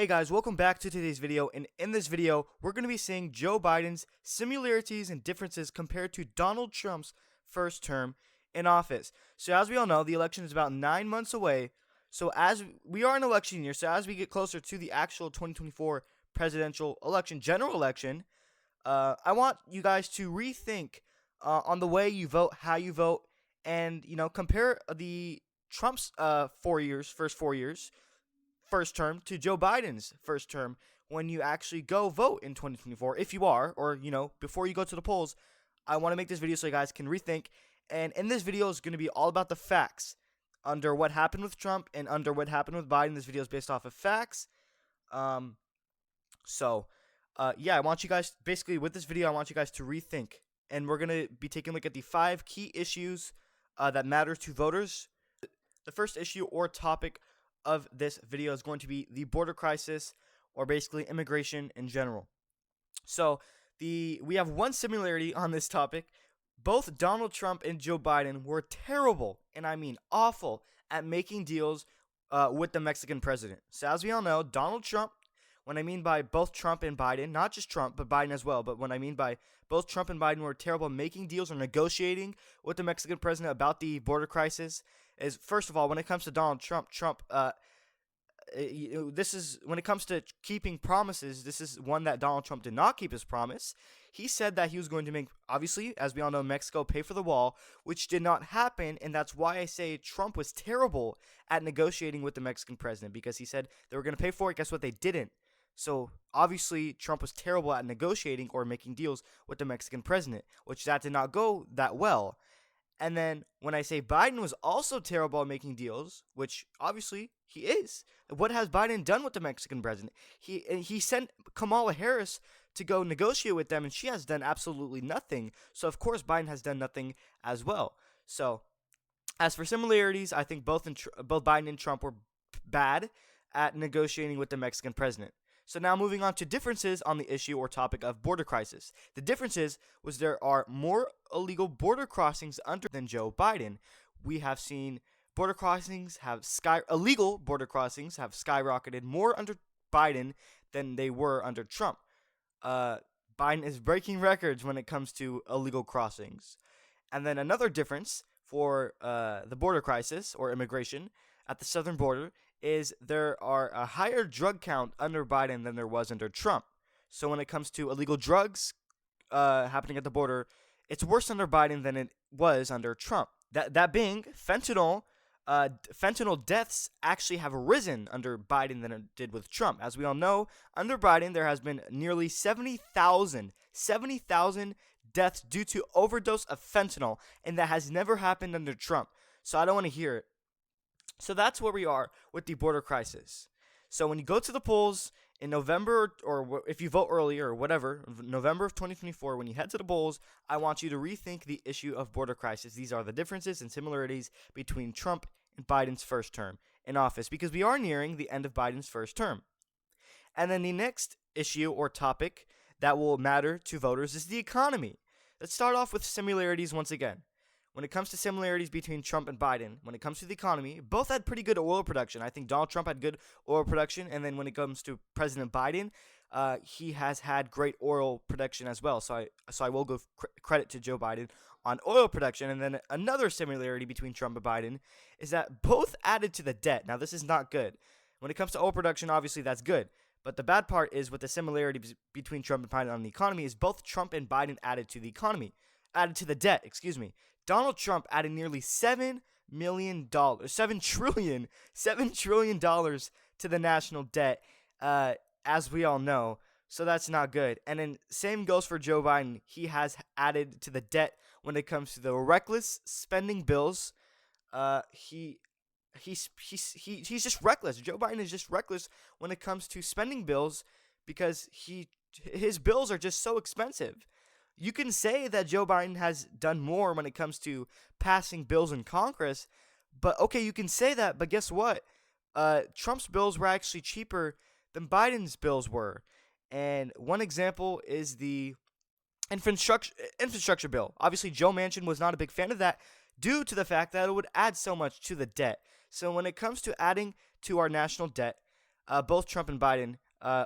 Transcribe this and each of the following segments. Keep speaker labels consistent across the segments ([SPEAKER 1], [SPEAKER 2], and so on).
[SPEAKER 1] Hey guys, welcome back to today's video, and in this video, we're going to be seeing Joe Biden's similarities and differences compared to Donald Trump's first term in office. So as we all know, the election is about 9 months away. So as we are in election year, so as we get closer to the actual 2024 presidential election, general election, I want you guys to rethink on the way you vote, how you vote, and compare the Trump's first 4 years first term to Joe Biden's first term when you actually go vote in 2024. If you are, or before you go to the polls, I want to make this video so you guys can rethink. And in this video is going to be all about the facts under what happened with Trump and under what happened with Biden. This video is based off of facts. Yeah, I want you guys, basically with this video, I want you guys to rethink. And we're going to be taking a look at the 5 key issues that matter to voters. The first issue or topic of this video is going to be the border crisis, or basically immigration in general. So we have one similarity on this topic. Both Donald Trump and Joe Biden were terrible, and I mean awful, at making deals with the Mexican president. So as we all know, Donald Trump, when I mean by both Trump and Biden, not just Trump, but Biden as well, but when I mean by both Trump and Biden were terrible at making deals or negotiating with the Mexican president about the border crisis, is first of all, when it comes to Donald Trump, this is when it comes to keeping promises, this is one that Donald Trump did not keep his promise. He said that he was going to make, obviously, as we all know, Mexico pay for the wall, which did not happen, and that's why I say Trump was terrible at negotiating with the Mexican president, because he said they were going to pay for it. Guess what? They didn't. So obviously Trump was terrible at negotiating or making deals with the Mexican president, which that did not go that well. And then when I say Biden was also terrible at making deals, which obviously he is, what has Biden done with the Mexican president? He sent Kamala Harris to go negotiate with them, and she has done absolutely nothing. So of course Biden has done nothing as well. So as for similarities, I think both Biden and Trump were bad at negotiating with the Mexican president. So now moving on to differences on the issue or topic of border crisis. The differences was there are more illegal border crossings under than Joe Biden. We have seen illegal border crossings have skyrocketed more under Biden than they were under Trump. Biden is breaking records when it comes to illegal crossings. And then another difference for the border crisis or immigration at the southern border is there are a higher drug count under Biden than there was under Trump. So when it comes to illegal drugs happening at the border, it's worse under Biden than it was under Trump. That being, fentanyl deaths actually have risen under Biden than it did with Trump. As we all know, under Biden there has been nearly 70,000 deaths due to overdose of fentanyl, and that has never happened under Trump. So I don't want to hear it. So that's where we are with the border crisis. So when you go to the polls in November, or if you vote earlier or whatever, November of 2024, when you head to the polls, I want you to rethink the issue of border crisis. These are the differences and similarities between Trump and Biden's first term in office, because we are nearing the end of Biden's first term. And then the next issue or topic that will matter to voters is the economy. Let's start off with similarities once again. When it comes to similarities between Trump and Biden, when it comes to the economy, both had pretty good oil production. I think Donald Trump had good oil production, and then when it comes to President Biden, he has had great oil production as well. So I will give credit to Joe Biden on oil production. And then another similarity between Trump and Biden is that both added to the debt. Now, this is not good. When it comes to oil production, obviously that's good. But the bad part is with the similarities between Trump and Biden on the economy is both Trump and Biden added to the debt, excuse me. Donald Trump added nearly $7 trillion to the national debt, as we all know. So that's not good. And then same goes for Joe Biden. He has added to the debt when it comes to the reckless spending bills. He's just reckless. Joe Biden is just reckless when it comes to spending bills because his bills are just so expensive. You can say that Joe Biden has done more when it comes to passing bills in Congress, but okay, you can say that, but guess what? Trump's bills were actually cheaper than Biden's bills were. And one example is the infrastructure bill. Obviously, Joe Manchin was not a big fan of that due to the fact that it would add so much to the debt. So when it comes to adding to our national debt, Both Trump and Biden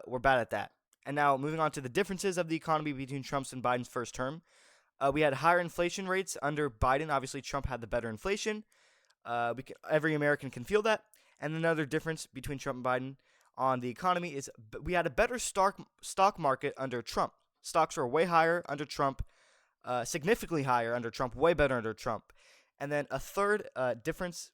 [SPEAKER 1] were bad at that. And now moving on to the differences of the economy between Trump's and Biden's first term. We had higher inflation rates under Biden. Obviously, Trump had the better inflation. Every American can feel that. And another difference between Trump and Biden on the economy is we had a better stock market under Trump. Stocks were way higher under Trump, significantly higher under Trump, way better under Trump. And then a third difference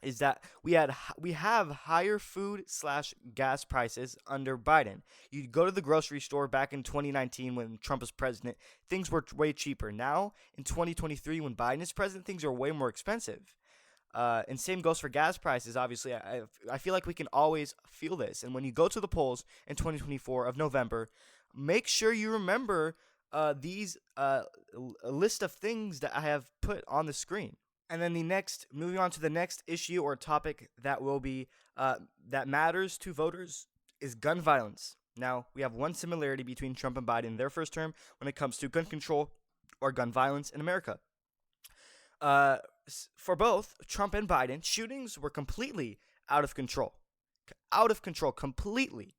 [SPEAKER 1] is that we have higher food/gas prices under Biden. You go to the grocery store back in 2019 when Trump was president, things were way cheaper. Now in 2023 when Biden is president, things are way more expensive. And same goes for gas prices. Obviously, I feel like we can always feel this. And when you go to the polls in 2024 of November, make sure you remember these list of things that I have put on the screen. And then moving on to the next issue or topic that will be that matters to voters is gun violence. Now, we have one similarity between Trump and Biden in their first term when it comes to gun control or gun violence in America. For both Trump and Biden, shootings were completely out of control. Out of control, completely.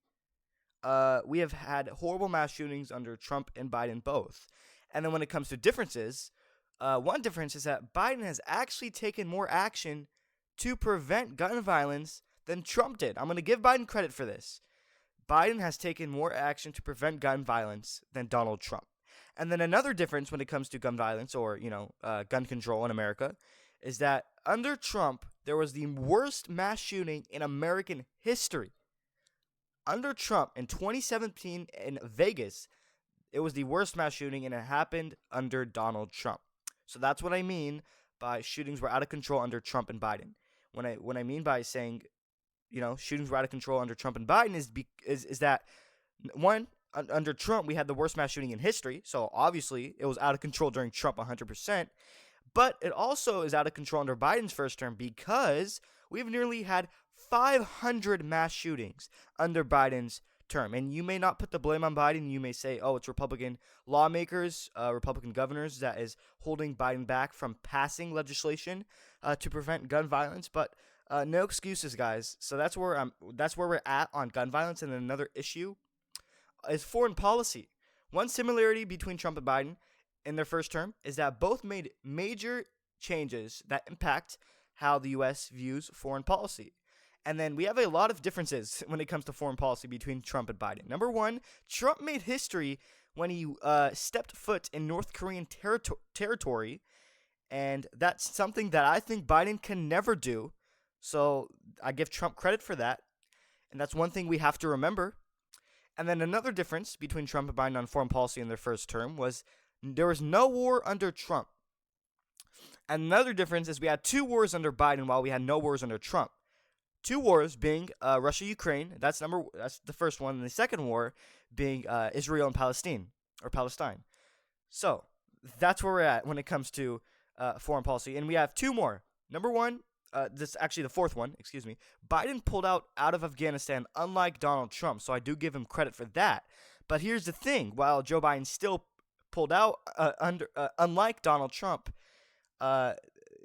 [SPEAKER 1] We have had horrible mass shootings under Trump and Biden both. And then when it comes to differences, one difference is that Biden has actually taken more action to prevent gun violence than Trump did. I'm going to give Biden credit for this. Biden has taken more action to prevent gun violence than Donald Trump. And then another difference when it comes to gun violence or, gun control in America is that under Trump, there was the worst mass shooting in American history. Under Trump in 2017 in Vegas, it was the worst mass shooting, and it happened under Donald Trump. So that's what I mean by shootings were out of control under Trump and Biden. When I mean by saying, shootings were out of control under Trump and Biden is that one, under Trump we had the worst mass shooting in history. So obviously it was out of control during Trump 100%. But it also is out of control under Biden's first term because we've nearly had 500 mass shootings under Biden's term. And you may not put the blame on Biden. You may say, oh, it's Republican lawmakers, Republican governors that is holding Biden back from passing legislation to prevent gun violence. But no excuses, guys. So that's where we're at on gun violence. And then another issue is foreign policy. One similarity between Trump and Biden in their first term is that both made major changes that impact how the U.S. views foreign policy. And then we have a lot of differences when it comes to foreign policy between Trump and Biden. Number one, Trump made history when he stepped foot in North Korean territory, and that's something that I think Biden can never do. So I give Trump credit for that, and that's one thing we have to remember. And then another difference between Trump and Biden on foreign policy in their first term was there was no war under Trump. And another difference is we had 2 wars under Biden while we had no wars under Trump. 2 wars being Russia-Ukraine, that's the first one, and the second war being Israel and Palestine. So that's where we're at when it comes to foreign policy, and we have 2 more. Number one, this is actually the fourth one. Biden pulled out of Afghanistan, unlike Donald Trump, so I do give him credit for that. But here's the thing: while Joe Biden still pulled out, unlike Donald Trump,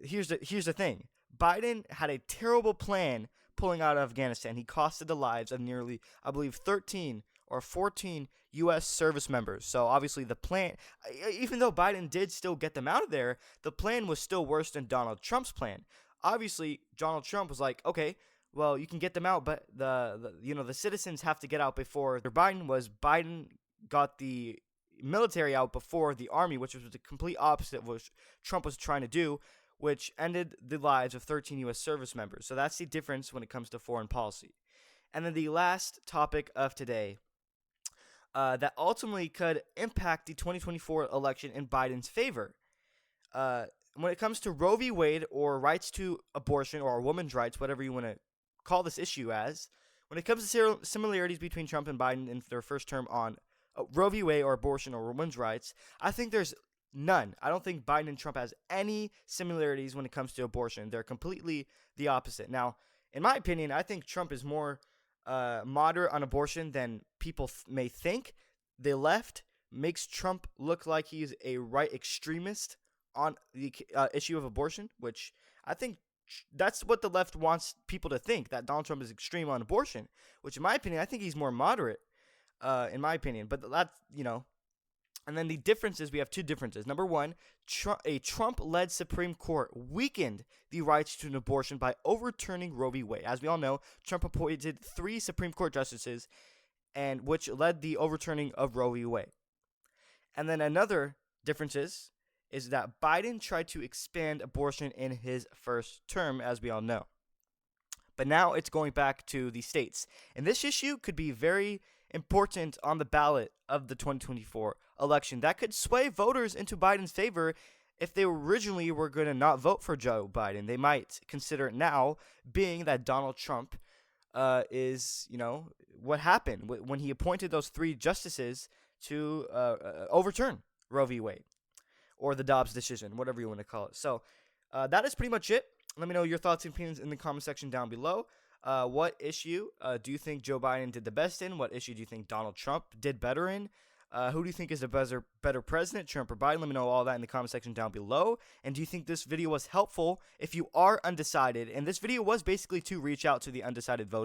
[SPEAKER 1] here's the thing: Biden had a terrible plan pulling out of Afghanistan. He costed the lives of nearly, I believe, 13 or 14 U.S. service members. So obviously the plan, even though Biden did still get them out of there, the plan was still worse than Donald Trump's plan. Obviously, Donald Trump was like, okay, well, you can get them out, but the citizens have to get out before. Biden got the military out before the army, which was the complete opposite of what Trump was trying to do, which ended the lives of 13 U.S. service members. So that's the difference when it comes to foreign policy. And then the last topic of today that ultimately could impact the 2024 election in Biden's favor. When it comes to Roe v. Wade or rights to abortion or women's rights, whatever you want to call this issue as, when it comes to similarities between Trump and Biden in their first term on Roe v. Wade or abortion or women's rights, I think there's none. I don't think Biden and Trump has any similarities when it comes to abortion. They're completely the opposite. Now, in my opinion, I think Trump is more moderate on abortion than people may think. The left makes Trump look like he's a right extremist on the issue of abortion, which I think that's what the left wants people to think, that Donald Trump is extreme on abortion, which in my opinion, I think he's more moderate, in my opinion. But that's, and then the difference is we have two differences. Number one, a Trump-led Supreme Court weakened the rights to an abortion by overturning Roe v. Wade. As we all know, Trump appointed 3 Supreme Court justices, and which led the overturning of Roe v. Wade. And then another difference is that Biden tried to expand abortion in his first term, as we all know. But now it's going back to the states. And this issue could be very important on the ballot of the 2024 election. That could sway voters into Biden's favor. If they originally were going to not vote for Joe Biden, they might consider it now, being that Donald Trump is, what happened when he appointed those 3 justices to overturn Roe v. Wade, or the Dobbs decision, whatever you want to call it. So that is pretty much it. Let me know your thoughts and opinions in the comment section down below. What issue do you think Joe Biden did the best in? What issue do you think Donald Trump did better in? Who do you think is the better president, Trump or Biden? Let me know all that in the comment section down below. And do you think this video was helpful if you are undecided? And this video was basically to reach out to the undecided voters.